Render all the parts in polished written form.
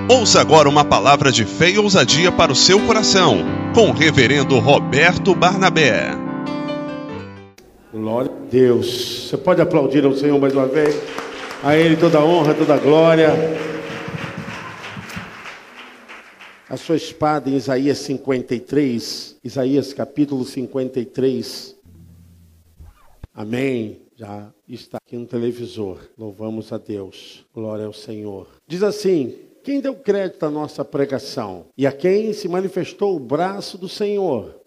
Ouça agora uma palavra de fé e ousadia para o seu coração, com o reverendo Roberto Barnabé. Glória a Deus. Você pode aplaudir ao Senhor mais uma vez? A Ele toda a honra, toda a glória. A sua espada em Isaías 53, Isaías capítulo 53. Amém. Já está aqui no televisor. Louvamos a Deus. Glória ao Senhor. Diz assim: quem deu crédito à nossa pregação? E a quem se manifestou o braço do Senhor?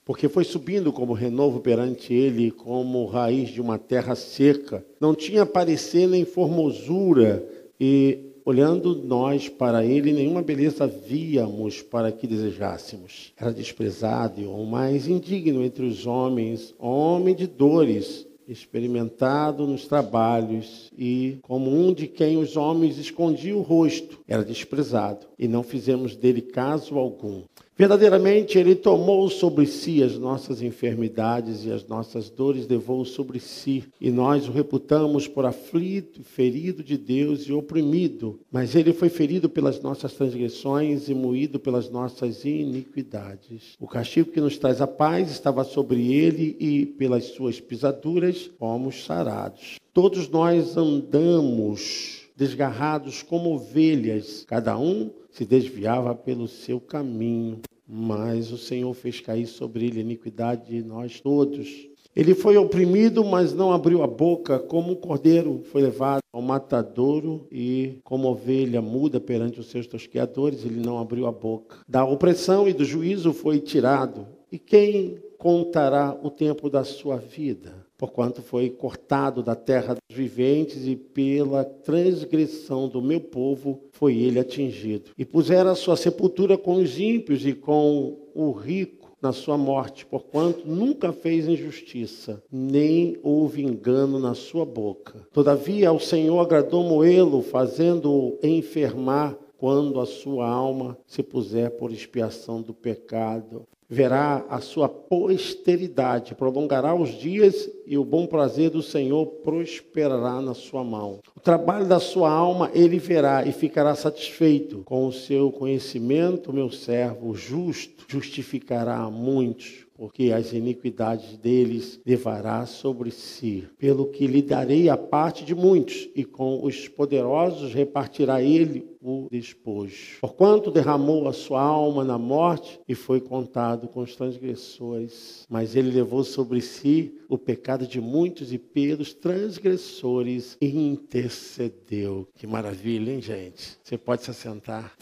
Porque foi subindo como renovo perante ele, como raiz de uma terra seca. Não tinha parecer nem formosura, e olhando nós para ele, nenhuma beleza víamos para que desejássemos. Era desprezado e o mais indigno entre os homens, homem de dores, experimentado nos trabalhos, e como um de quem os homens escondiam o rosto, era desprezado, e não fizemos dele caso algum. Verdadeiramente ele tomou sobre si as nossas enfermidades e as nossas dores levou sobre si, e nós o reputamos por aflito, ferido de Deus e oprimido. Mas ele foi ferido pelas nossas transgressões e moído pelas nossas iniquidades. O castigo que nos traz a paz estava sobre ele, e pelas suas pisaduras fomos sarados. Todos nós andamos desgarrados como ovelhas, cada um se desviava pelo seu caminho, mas o Senhor fez cair sobre ele a iniquidade de nós todos. Ele foi oprimido, mas não abriu a boca, como um cordeiro foi levado ao matadouro, e como ovelha muda perante os seus tosqueadores, ele não abriu a boca. Da opressão e do juízo foi tirado. E quem contará o tempo da sua vida? Porquanto foi cortado da terra dos viventes, e pela transgressão do meu povo foi ele atingido. E puseram a sua sepultura com os ímpios e com o rico na sua morte, porquanto nunca fez injustiça, nem houve engano na sua boca. Todavia ao Senhor agradou moê-lo, fazendo-o enfermar, quando a sua alma se puser por expiação do pecado. Verá a sua posteridade, prolongará os dias, e o bom prazer do Senhor prosperará na sua mão. O trabalho da sua alma ele verá e ficará satisfeito. Com o seu conhecimento, meu servo justo justificará a muitos, porque as iniquidades deles levará sobre si. Pelo que lhe darei a parte de muitos, e com os poderosos repartirá ele o despojo. Porquanto derramou a sua alma na morte, e foi contado com os transgressores. Mas ele levou sobre si o pecado de muitos, e pelos transgressores intercedeu. Que maravilha, hein, gente? Você pode se assentar.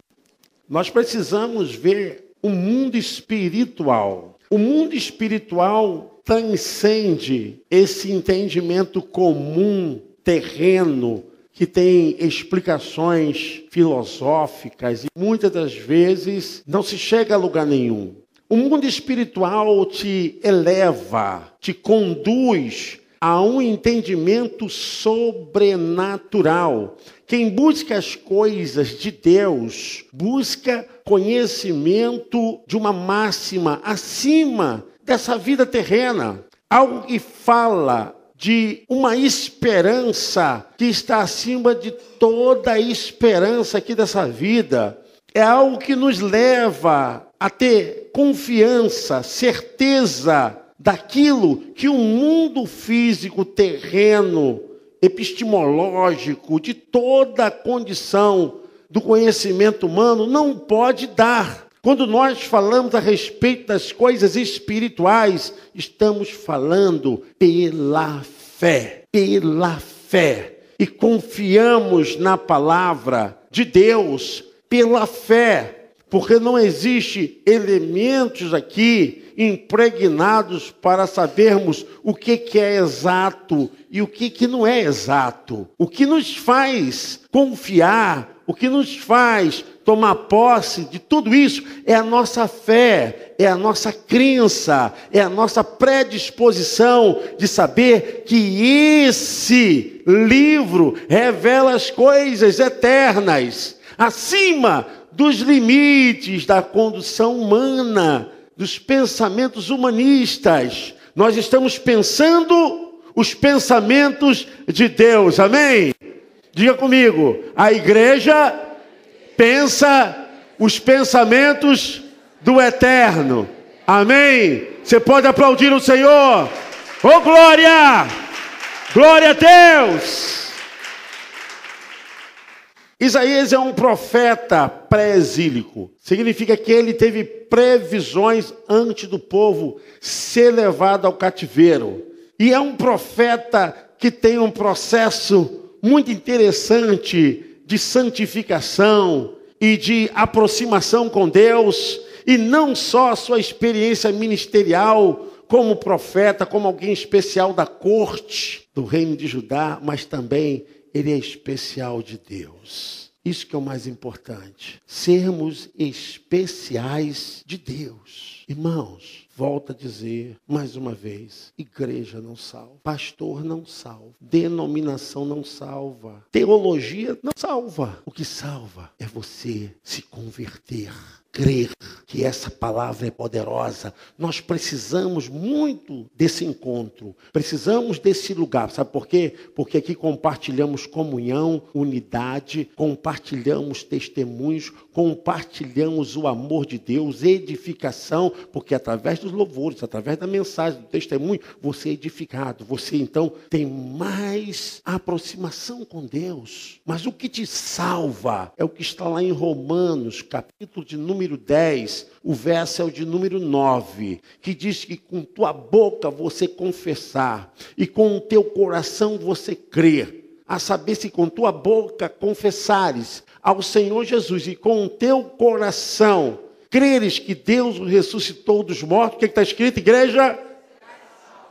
Nós precisamos ver o mundo espiritual. O mundo espiritual transcende esse entendimento comum, terreno, que tem explicações filosóficas e muitas das vezes não se chega a lugar nenhum. O mundo espiritual te eleva, te conduz a um entendimento sobrenatural. Quem busca as coisas de Deus, busca conhecimento de uma máxima acima dessa vida terrena. Algo que fala de uma esperança que está acima de toda a esperança aqui dessa vida. É algo que nos leva a ter confiança, certeza daquilo que o mundo físico, terreno, epistemológico, de toda a condição do conhecimento humano não pode dar. Quando nós falamos a respeito das coisas espirituais, estamos falando pela fé. Pela fé. E confiamos na palavra de Deus pela fé. Porque não existe elementos aqui impregnados para sabermos o que é exato e o que não é exato. O que nos faz confiar, o que nos faz tomar posse de tudo isso é a nossa fé, é a nossa crença, é a nossa predisposição de saber que esse livro revela as coisas eternas, acima dos limites da condução humana, dos pensamentos humanistas. Nós estamos pensando os pensamentos de Deus, amém? Diga comigo, a igreja pensa os pensamentos do Eterno. Amém? Você pode aplaudir o Senhor. Oh, glória! Glória a Deus! Isaías é um profeta pré-exílico. Significa que ele teve previsões antes do povo ser levado ao cativeiro. E é um profeta que tem um processo muito interessante de santificação e de aproximação com Deus. E não só a sua experiência ministerial como profeta, como alguém especial da corte do reino de Judá, mas também ele é especial de Deus. Isso que é o mais importante. Sermos especiais de Deus. Irmãos, volto a dizer mais uma vez, igreja não salva, pastor não salva, denominação não salva, teologia não salva. O que salva é você se converter. Crer que essa palavra é poderosa. Nós precisamos muito desse encontro. Precisamos desse lugar. Sabe por quê? Porque aqui compartilhamos comunhão, unidade, compartilhamos testemunhos, compartilhamos o amor de Deus, edificação, porque através dos louvores, através da mensagem, do testemunho, você é edificado. Você então tem mais aproximação com Deus. Mas o que te salva é o que está lá em Romanos, capítulo de número 10, o verso é o de número 9, que diz que com tua boca você confessar e com o teu coração você crer, a saber se com tua boca confessares ao Senhor Jesus e com o teu coração creres que Deus o ressuscitou dos mortos. O que está escrito, igreja?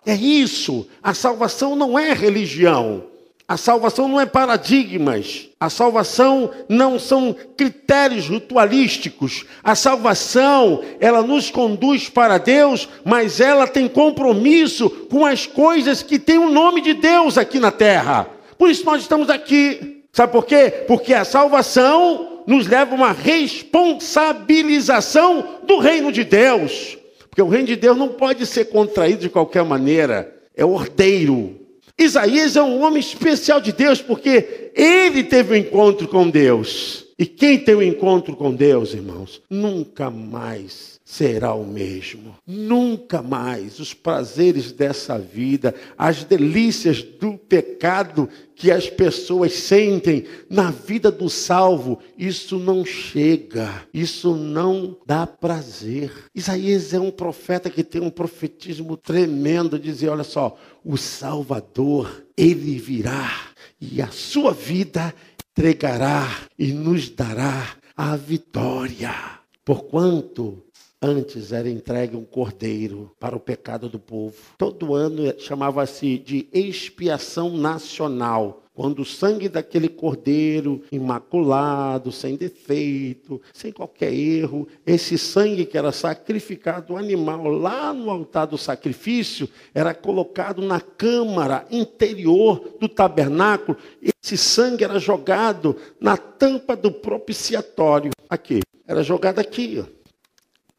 É isso. A salvação não é religião. A salvação não é paradigmas. A salvação não são critérios ritualísticos. A salvação, ela nos conduz para Deus, mas ela tem compromisso com as coisas que têm o nome de Deus aqui na terra. Por isso nós estamos aqui. Sabe por quê? Porque a salvação nos leva a uma responsabilização do reino de Deus. Porque o reino de Deus não pode ser contraído de qualquer maneira. É ordeiro. Isaías é um homem especial de Deus, porque ele teve um encontro com Deus. E quem tem um encontro com Deus, irmãos, nunca mais será o mesmo. Nunca mais. Os prazeres dessa vida, as delícias do pecado que as pessoas sentem na vida do salvo, isso não chega. Isso não dá prazer. Isaías é um profeta que tem um profetismo tremendo, dizer, olha só, o Salvador, ele virá e a sua vida entregará e nos dará a vitória. Porquanto antes era entregue um cordeiro para o pecado do povo. Todo ano chamava-se de expiação nacional. Quando o sangue daquele cordeiro imaculado, sem defeito, sem qualquer erro, esse sangue que era sacrificado, o animal lá no altar do sacrifício, era colocado na câmara interior do tabernáculo. Esse sangue era jogado na tampa do propiciatório. Aqui, era jogado aqui, ó,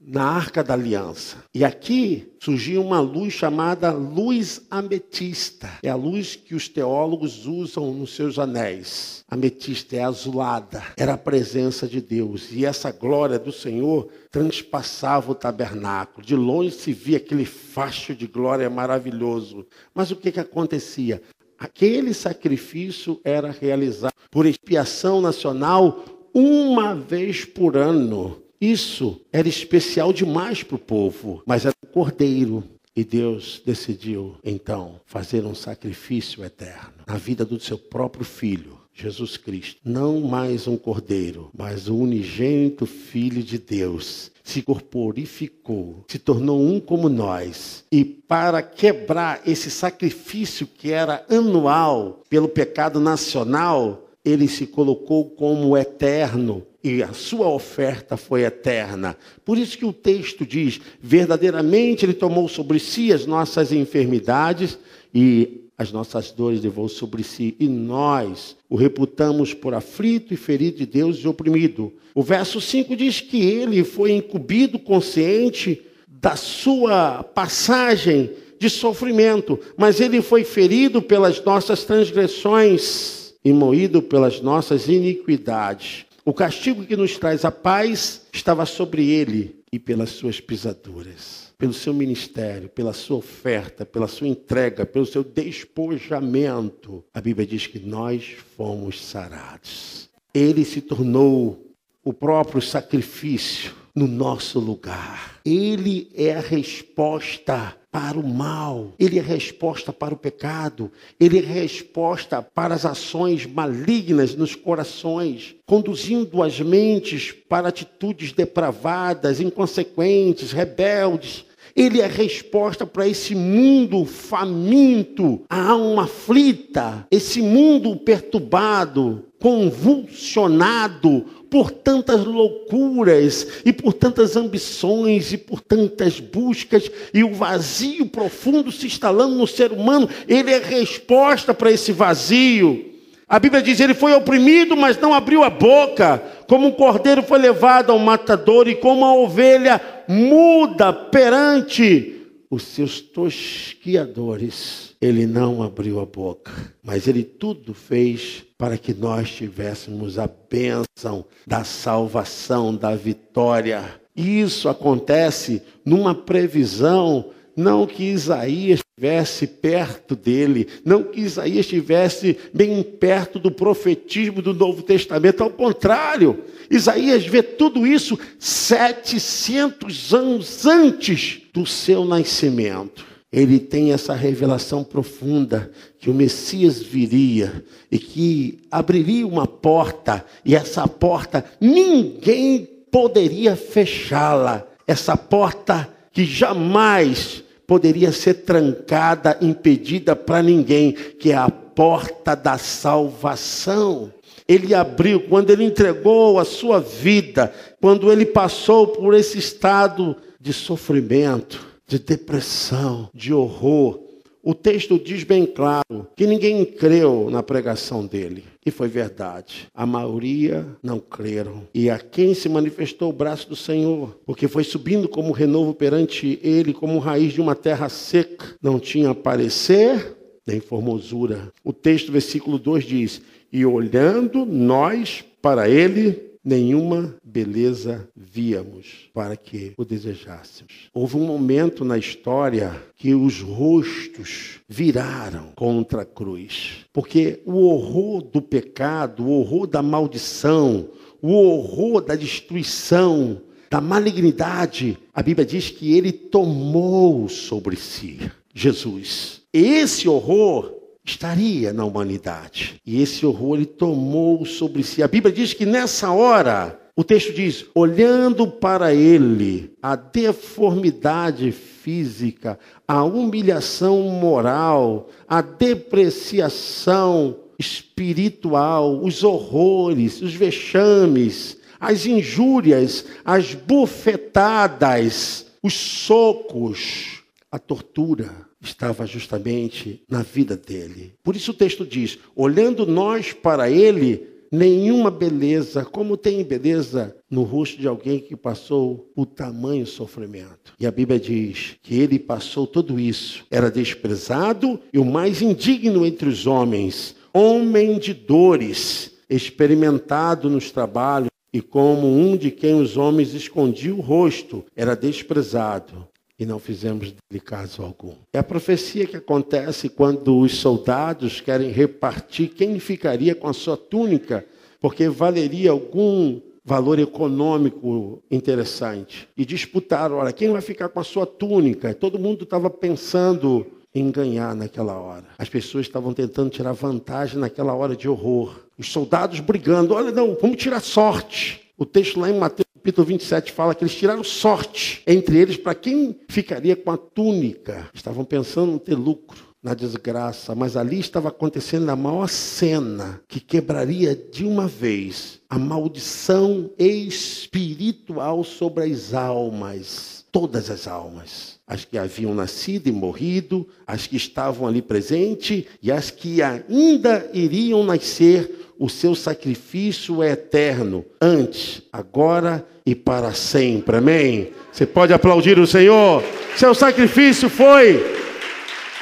na Arca da Aliança. E aqui surgiu uma luz chamada luz ametista. É a luz que os teólogos usam nos seus anéis. Ametista é azulada. Era a presença de Deus. E essa glória do Senhor transpassava o tabernáculo. De longe se via aquele facho de glória maravilhoso. Mas o que acontecia? Aquele sacrifício era realizado por expiação nacional uma vez por ano. Isso era especial demais para o povo, mas era um cordeiro. E Deus decidiu, então, fazer um sacrifício eterno na vida do seu próprio Filho, Jesus Cristo. Não mais um cordeiro, mas o unigênito Filho de Deus. Se corporificou, se tornou um como nós. E para quebrar esse sacrifício que era anual pelo pecado nacional, ele se colocou como eterno. E a sua oferta foi eterna. Por isso que o texto diz, verdadeiramente ele tomou sobre si as nossas enfermidades e as nossas dores levou sobre si. E nós o reputamos por aflito e ferido de Deus e oprimido. O verso 5 diz que ele foi incumbido consciente da sua passagem de sofrimento. Mas ele foi ferido pelas nossas transgressões e moído pelas nossas iniquidades. O castigo que nos traz a paz estava sobre ele e pelas suas pisaduras, pelo seu ministério, pela sua oferta, pela sua entrega, pelo seu despojamento. A Bíblia diz que nós fomos sarados. Ele se tornou o próprio sacrifício no nosso lugar. Ele é a resposta para o mal. Ele é a resposta para o pecado. Ele é a resposta para as ações malignas nos corações, conduzindo as mentes para atitudes depravadas, inconsequentes, rebeldes. Ele é a resposta para esse mundo faminto, a alma aflita, esse mundo perturbado, convulsionado por tantas loucuras e por tantas ambições e por tantas buscas e o vazio profundo se instalando no ser humano. Ele é a resposta para esse vazio. A Bíblia diz, ele foi oprimido, mas não abriu a boca. Como um cordeiro foi levado ao matador e como uma ovelha muda perante os seus tosquiadores. Ele não abriu a boca, mas ele tudo fez para que nós tivéssemos a bênção da salvação, da vitória. Isso acontece numa previsão, não que Isaías estivesse perto dele, não que Isaías estivesse bem perto do profetismo do Novo Testamento, ao contrário, Isaías vê tudo isso 700 anos antes do seu nascimento. Ele tem essa revelação profunda que o Messias viria e que abriria uma porta, e essa porta ninguém poderia fechá-la. Essa porta que jamais poderia ser trancada, impedida para ninguém, que é a porta da salvação. Ele abriu quando ele entregou a sua vida, quando ele passou por esse estado de sofrimento, de depressão, de horror. O texto diz bem claro que ninguém creu na pregação dele. E foi verdade. A maioria não creram. E a quem se manifestou o braço do Senhor, porque foi subindo como renovo perante ele, como raiz de uma terra seca. Não tinha parecer nem formosura. O texto, versículo 2 diz, e olhando nós para ele, nenhuma beleza víamos para que o desejássemos. Houve um momento na história que os rostos viraram contra a cruz. Porque o horror do pecado, o horror da maldição, o horror da destruição, da malignidade, a Bíblia diz que ele tomou sobre si, Jesus. Esse horror estaria na humanidade. E esse horror ele tomou sobre si. A Bíblia diz que nessa hora, o texto diz, olhando para ele, a deformidade física, a humilhação moral, a depreciação espiritual, os horrores, os vexames, as injúrias, as bufetadas, os socos, a tortura estava justamente na vida dele. Por isso o texto diz, olhando nós para ele, nenhuma beleza, como tem beleza no rosto de alguém que passou o tamanho sofrimento. E a Bíblia diz que ele passou tudo isso, era desprezado e o mais indigno entre os homens, homem de dores, experimentado nos trabalhos, e como um de quem os homens escondiam o rosto, era desprezado. E não fizemos dele caso algum. É a profecia que acontece quando os soldados querem repartir quem ficaria com a sua túnica, porque valeria algum valor econômico interessante. E disputaram, olha, quem vai ficar com a sua túnica? Todo mundo estava pensando em ganhar naquela hora. As pessoas estavam tentando tirar vantagem naquela hora de horror. Os soldados brigando, olha, não, vamos tirar sorte. O texto lá em Mateus capítulo 27 fala que eles tiraram sorte entre eles para quem ficaria com a túnica. Estavam pensando em ter lucro na desgraça, mas ali estava acontecendo a maior cena que quebraria de uma vez a maldição espiritual sobre as almas, todas as almas. As que haviam nascido e morrido, as que estavam ali presentes e as que ainda iriam nascer. O seu sacrifício é eterno, antes, agora e para sempre. Amém? Você pode aplaudir o Senhor? Seu sacrifício foi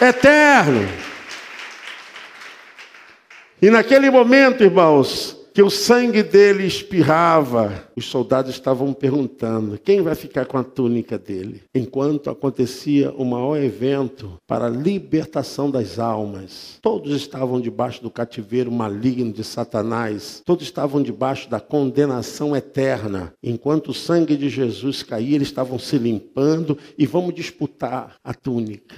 eterno. E naquele momento, irmãos, que o sangue dele espirrava, os soldados estavam perguntando: quem vai ficar com a túnica dele? Enquanto acontecia o maior evento para a libertação das almas. Todos estavam debaixo do cativeiro maligno de Satanás. Todos estavam debaixo da condenação eterna. Enquanto o sangue de Jesus caía, eles estavam se limpando e vamos disputar a túnica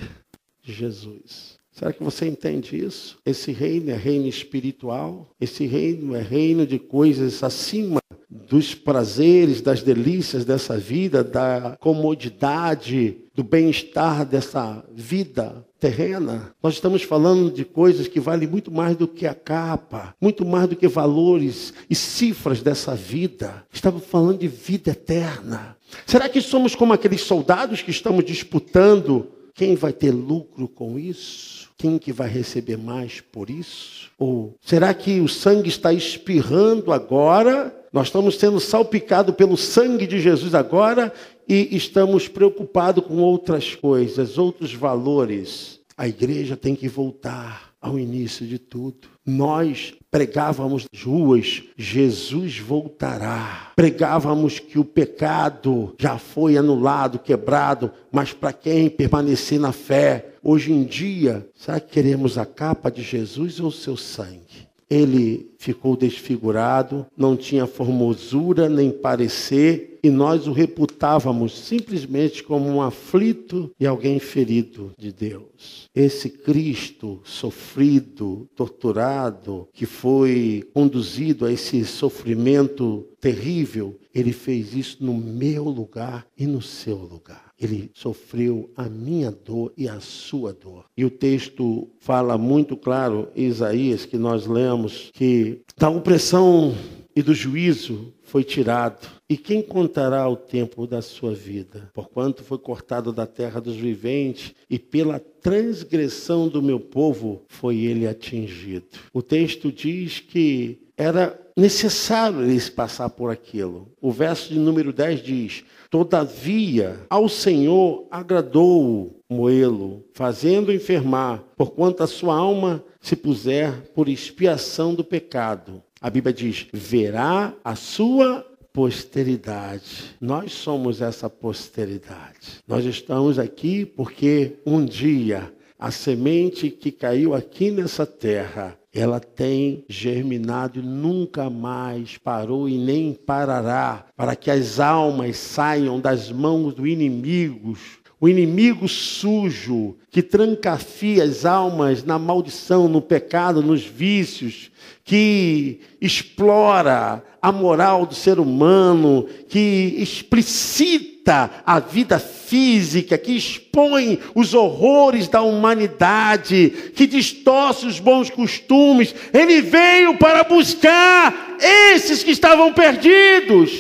de Jesus. Será que você entende isso? Esse reino é reino espiritual. Esse reino é reino de coisas acima dos prazeres, das delícias dessa vida, da comodidade, do bem-estar dessa vida terrena. Nós estamos falando de coisas que valem muito mais do que a capa, muito mais do que valores e cifras dessa vida. Estamos falando de vida eterna. Será que somos como aqueles soldados que estamos disputando? Quem vai ter lucro com isso? Quem que vai receber mais por isso? Ou será que o sangue está espirrando agora? Nós estamos sendo salpicados pelo sangue de Jesus agora e estamos preocupados com outras coisas, outros valores. A igreja tem que voltar ao início de tudo. Nós pregávamos nas ruas: Jesus voltará. Pregávamos que o pecado já foi anulado, quebrado, mas para quem permanecer na fé. Hoje em dia, será que queremos a capa de Jesus ou o seu sangue? Ele ficou desfigurado, não tinha formosura nem parecer, e nós o reputávamos simplesmente como um aflito e alguém ferido de Deus. Esse Cristo sofrido, torturado, que foi conduzido a esse sofrimento terrível, ele fez isso no meu lugar e no seu lugar. Ele sofreu a minha dor e a sua dor. E o texto fala muito claro, em Isaías, que nós lemos, que da opressão e do juízo foi tirado. E quem contará o tempo da sua vida? Porquanto foi cortado da terra dos viventes, e pela transgressão do meu povo foi ele atingido. O texto diz que era necessário eles passar por aquilo. O verso de número 10 diz: todavia ao Senhor agradou moê-lo, fazendo enfermar, porquanto a sua alma se puser por expiação do pecado. A Bíblia diz: verá a sua posteridade. Nós somos essa posteridade. Nós estamos aqui porque um dia a semente que caiu aqui nessa terra, ela tem germinado e nunca mais parou e nem parará, para que as almas saiam das mãos do inimigo. O inimigo sujo que trancafia as almas na maldição, no pecado, nos vícios, que explora a moral do ser humano, que explicita a vida física, que expõe os horrores da humanidade, que distorce os bons costumes. Ele veio para buscar esses que estavam perdidos.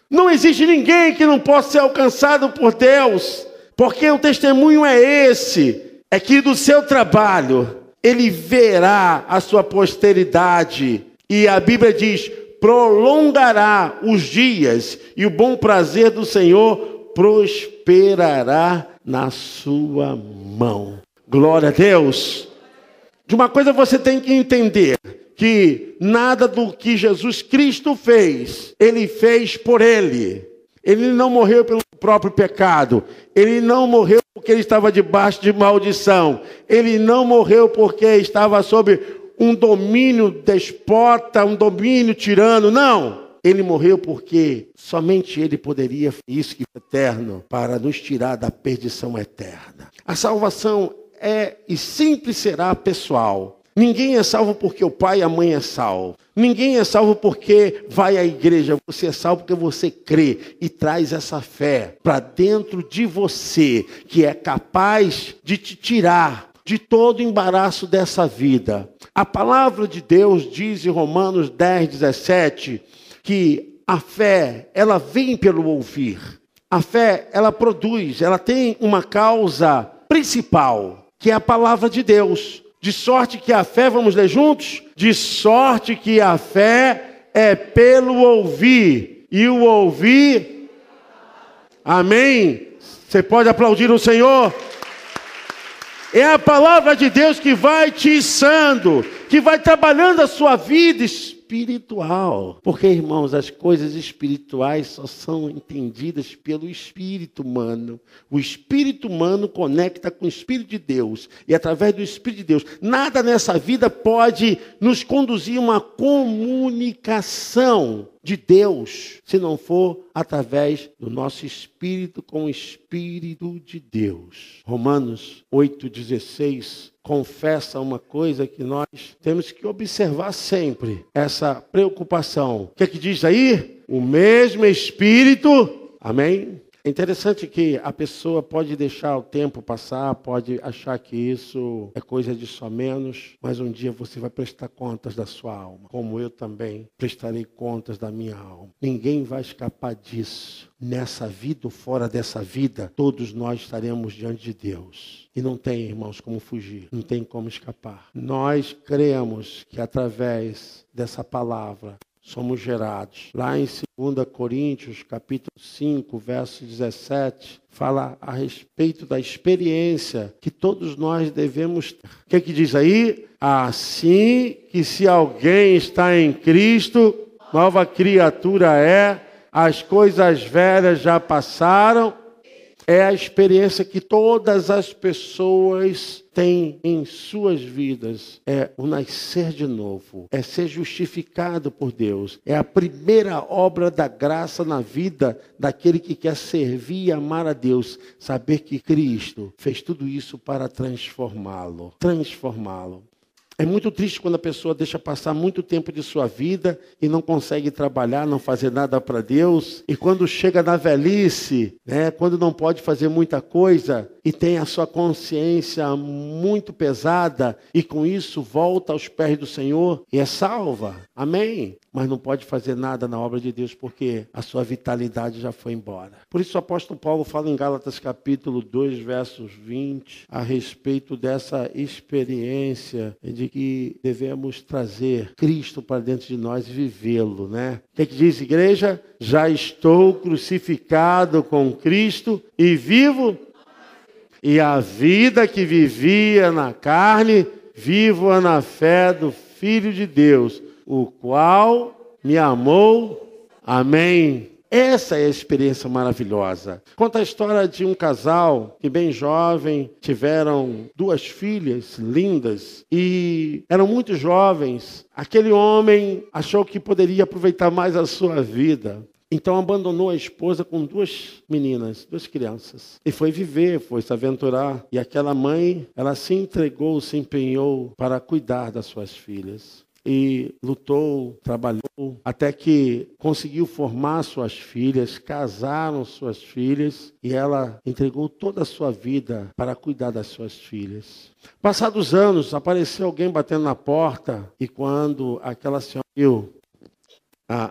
Não existe ninguém que não possa ser alcançado por Deus. Porque o testemunho é esse, é que do seu trabalho ele verá a sua posteridade. E a Bíblia diz: prolongará os dias e o bom prazer do Senhor prosperará na sua mão. Glória a Deus. De uma coisa você tem que entender, que nada do que Jesus Cristo fez, ele fez por ele. Ele não morreu pelo próprio pecado. Ele não morreu porque ele estava debaixo de maldição. Ele não morreu porque estava sob um domínio despota, um domínio tirano. Não. Ele morreu porque somente ele poderia fazer isso que é eterno, para nos tirar da perdição eterna. A salvação é e sempre será pessoal. Ninguém é salvo porque o pai e a mãe é salvo. Ninguém é salvo porque vai à igreja. Você é salvo porque você crê e traz essa fé para dentro de você, que é capaz de te tirar de todo o embaraço dessa vida. A palavra de Deus diz em Romanos 10:17 que a fé, ela vem pelo ouvir. A fé, ela produz, ela tem uma causa principal, que é a palavra de Deus. De sorte que a fé, vamos ler juntos? De sorte que a fé é pelo ouvir, e o ouvir... Amém? Você pode aplaudir o Senhor? É a palavra de Deus que vai te içando, que vai trabalhando a sua vida espiritual. Porque, irmãos, as coisas espirituais só são entendidas pelo espírito humano. O espírito humano conecta com o Espírito de Deus. E através do Espírito de Deus, nada nessa vida pode nos conduzir a uma comunicação de Deus, se não for através do nosso espírito com o Espírito de Deus. Romanos 8,16 confessa uma coisa que nós temos que observar sempre, essa preocupação. O que é que diz aí? O mesmo Espírito, amém? É interessante que a pessoa pode deixar o tempo passar, pode achar que isso é coisa de só menos, mas um dia você vai prestar contas da sua alma, como eu também prestarei contas da minha alma. Ninguém vai escapar disso. Nessa vida ou fora dessa vida, todos nós estaremos diante de Deus. E não tem, irmãos, como fugir, não tem como escapar. Nós cremos que através dessa palavra, somos gerados. Lá em 2 Coríntios, capítulo 5, verso 17, fala a respeito da experiência que todos nós devemos ter. O que é que diz aí? Assim que se alguém está em Cristo, nova criatura é, as coisas velhas já passaram. É a experiência que todas as pessoas têm em suas vidas. É o nascer de novo. É ser justificado por Deus. É a primeira obra da graça na vida daquele que quer servir e amar a Deus. Saber que Cristo fez tudo isso para transformá-lo. Transformá-lo. É muito triste quando a pessoa deixa passar muito tempo de sua vida e não consegue trabalhar, não fazer nada para Deus. E quando chega na velhice, quando não pode fazer muita coisa e tem a sua consciência muito pesada e com isso volta aos pés do Senhor e é salva. Amém? Mas não pode fazer nada na obra de Deus porque a sua vitalidade já foi embora. Por isso o apóstolo Paulo fala em Gálatas capítulo 2, versos 20, a respeito dessa experiência de que devemos trazer Cristo para dentro de nós e vivê-lo, né? O que é que diz, igreja? Já estou crucificado com Cristo e vivo, e a vida que vivia na carne, vivo-a na fé do Filho de Deus, o qual me amou. Amém. Essa é a experiência maravilhosa. Conta a história de um casal que bem jovem, tiveram 2 filhas lindas e eram muito jovens. Aquele homem achou que poderia aproveitar mais a sua vida. Então abandonou a esposa com 2 meninas, 2 crianças. E foi viver, foi se aventurar. E aquela mãe, ela se entregou, se empenhou para cuidar das suas filhas. E lutou, trabalhou, até que conseguiu formar suas filhas, casaram suas filhas, e ela entregou toda a sua vida para cuidar das suas filhas. Passados anos, apareceu alguém batendo na porta, e quando aquela senhora viu,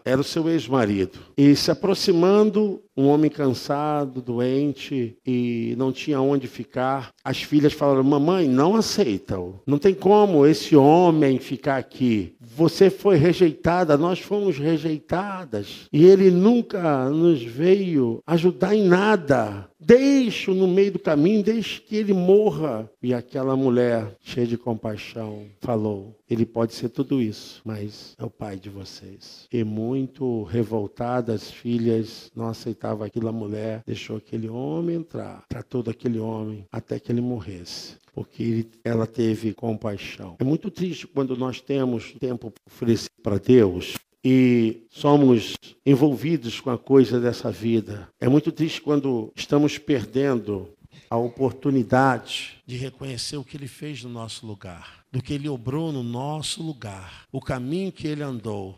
era o seu ex-marido. E se aproximando, um homem cansado, doente e não tinha onde ficar. As filhas falaram, mamãe, não aceita-o. Não tem como esse homem ficar aqui. Você foi rejeitada, nós fomos rejeitadas. E ele nunca nos veio ajudar em nada. Deixe-o no meio do caminho, deixe que ele morra. E aquela mulher, cheia de compaixão, falou, ele pode ser tudo isso, mas é o pai de vocês. E muito revoltada, as filhas não aceitavam aquilo. A mulher deixou aquele homem entrar, tratou daquele homem até que ele morresse. Porque ela teve compaixão. É muito triste quando nós temos tempo para oferecer para Deus e somos envolvidos com a coisa dessa vida. É muito triste quando estamos perdendo a oportunidade de reconhecer o que Ele fez no nosso lugar, do que Ele obrou no nosso lugar, o caminho que Ele andou.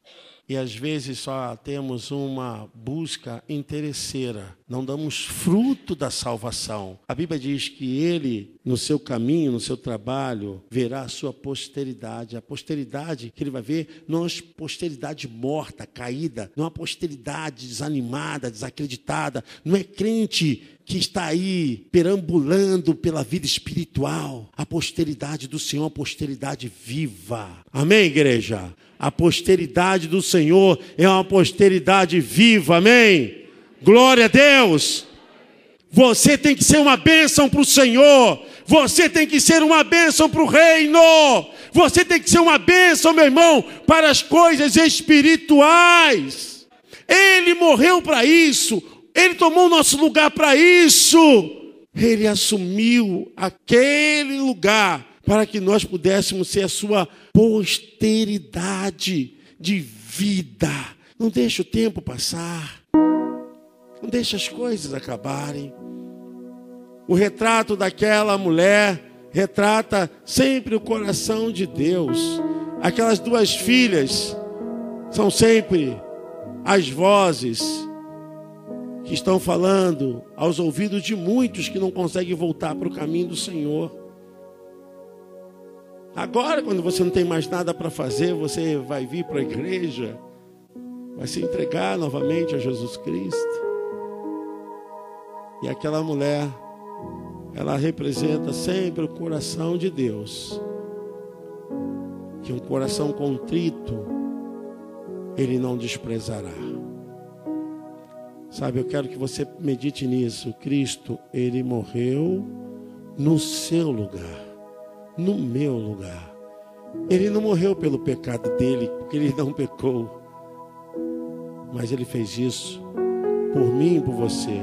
E às vezes só temos uma busca interesseira, não damos fruto da salvação. A Bíblia diz que Ele, no seu caminho, no seu trabalho, verá a sua posteridade. A posteridade que Ele vai ver não é uma posteridade morta, caída, não é uma posteridade desanimada, desacreditada, não é crente que está aí perambulando pela vida espiritual. A posteridade do Senhor é uma posteridade viva. Amém, igreja? A posteridade do Senhor é uma posteridade viva. Amém? Glória a Deus. Você tem que ser uma bênção para o Senhor. Você tem que ser uma bênção para o reino. Você tem que ser uma bênção, meu irmão, para as coisas espirituais. Ele morreu para isso. Ele tomou o nosso lugar para isso. Ele assumiu aquele lugar para que nós pudéssemos ser a sua posteridade de vida. Não deixe o tempo passar. Não deixe as coisas acabarem. O retrato daquela mulher retrata sempre o coração de Deus. Aquelas duas filhas são sempre as vozes que estão falando aos ouvidos de muitos que não conseguem voltar para o caminho do Senhor. Agora, quando você não tem mais nada para fazer, você vai vir para a igreja, vai se entregar novamente a Jesus Cristo. E aquela mulher, ela representa sempre o coração de Deus. Que um coração contrito, Ele não desprezará. Sabe, eu quero que você medite nisso. Cristo, Ele morreu no seu lugar, no meu lugar. Ele não morreu pelo pecado dele, porque Ele não pecou. Mas Ele fez isso por mim e por você.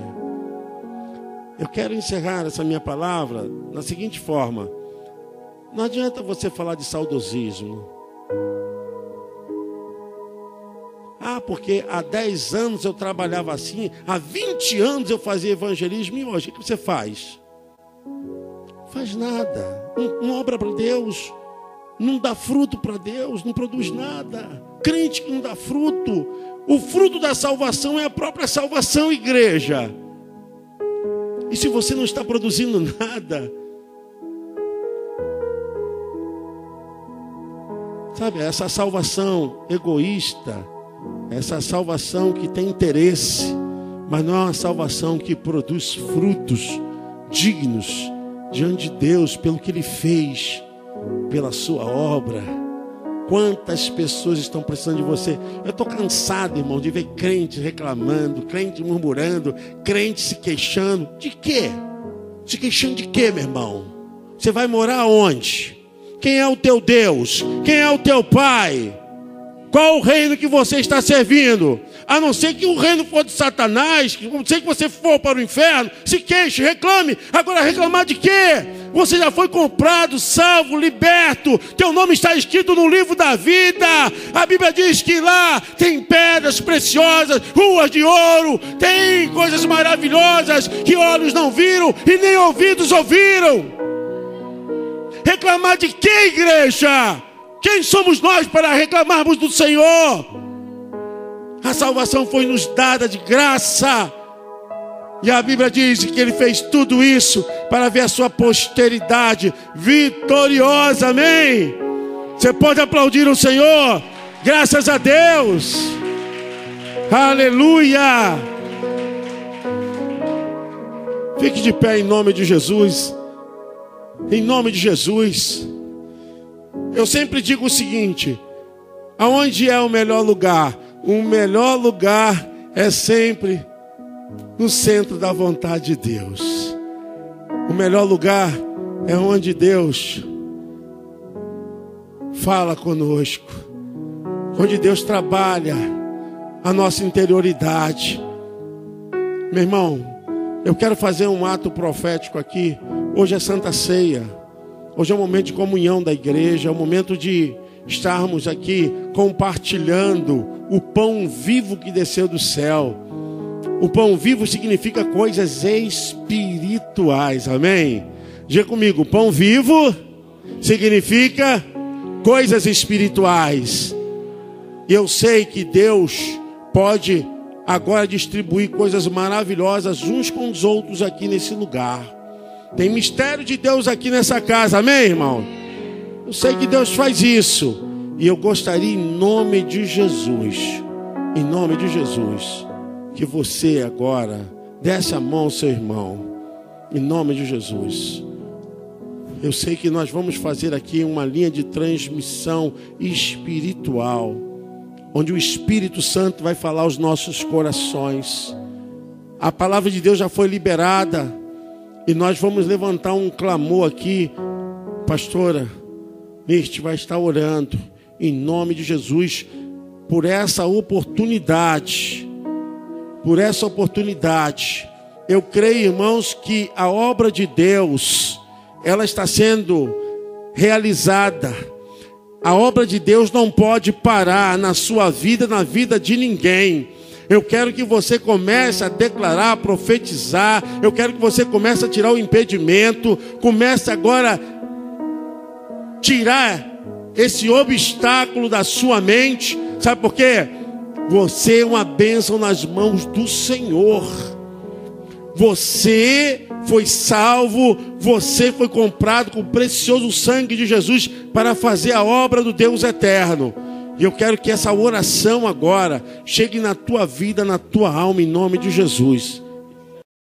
Eu quero encerrar essa minha palavra na seguinte forma. Não adianta você falar de saudosismo. Ah, porque há 10 anos eu trabalhava assim, há 20 anos eu fazia evangelismo, e hoje o que você faz? Não faz nada. Não obra para Deus, não dá fruto para Deus, não produz nada. Crente que não dá fruto. O fruto da salvação é a própria salvação, igreja. E se você não está produzindo nada, sabe, essa salvação egoísta, essa salvação que tem interesse, mas não é uma salvação que produz frutos dignos diante de Deus pelo que Ele fez, pela sua obra. Quantas pessoas estão precisando de você? Eu estou cansado, irmão, de ver crentes reclamando, crente murmurando, crente se queixando. De quê? Se queixando de quê, meu irmão? Você vai morar onde? Quem é o teu Deus? Quem é o teu Pai? Qual o reino que você está servindo? A não ser que o reino for de Satanás, a não ser que você for para o inferno, se queixe, reclame. Agora reclamar de quê? Você já foi comprado, salvo, liberto. Teu nome está escrito no livro da vida. A Bíblia diz que lá tem pedras preciosas, ruas de ouro, tem coisas maravilhosas que olhos não viram e nem ouvidos ouviram. Reclamar de quê, igreja? Quem somos nós para reclamarmos do Senhor? A salvação foi nos dada de graça. E a Bíblia diz que Ele fez tudo isso para ver a sua posteridade vitoriosa. Amém? Você pode aplaudir o Senhor? Graças a Deus. Aleluia. Fique de pé em nome de Jesus. Em nome de Jesus. Eu sempre digo o seguinte: aonde é o melhor lugar? O melhor lugar é sempre no centro da vontade de Deus. O melhor lugar é onde Deus fala conosco, onde Deus trabalha a nossa interioridade. Meu irmão, eu quero fazer um ato profético aqui. Hoje é Santa Ceia. Hoje é um momento de comunhão da igreja, é um momento de estarmos aqui compartilhando o pão vivo que desceu do céu. O pão vivo significa coisas espirituais, amém? Diga comigo, pão vivo significa coisas espirituais. E eu sei que Deus pode agora distribuir coisas maravilhosas uns com os outros aqui nesse lugar. Tem mistério de Deus aqui nessa casa, amém, irmão? Eu sei que Deus faz isso. E eu gostaria, em nome de Jesus, que você agora desse a mão ao seu irmão, em nome de Jesus. Eu sei que nós vamos fazer aqui uma linha de transmissão espiritual, onde o Espírito Santo vai falar aos nossos corações. A palavra de Deus já foi liberada. E nós vamos levantar um clamor aqui. Pastora, Neste vai estar orando, em nome de Jesus, por essa oportunidade. Por essa oportunidade. Eu creio, irmãos, que a obra de Deus, ela está sendo realizada. A obra de Deus não pode parar na sua vida, na vida de ninguém. Eu quero que você comece a declarar, a profetizar. Eu quero que você comece a tirar o impedimento. Comece agora a tirar esse obstáculo da sua mente. Sabe por quê? Você é uma bênção nas mãos do Senhor. Você foi salvo, você foi comprado com o precioso sangue de Jesus para fazer a obra do Deus eterno. E eu quero que essa oração agora chegue na tua vida, na tua alma, em nome de Jesus.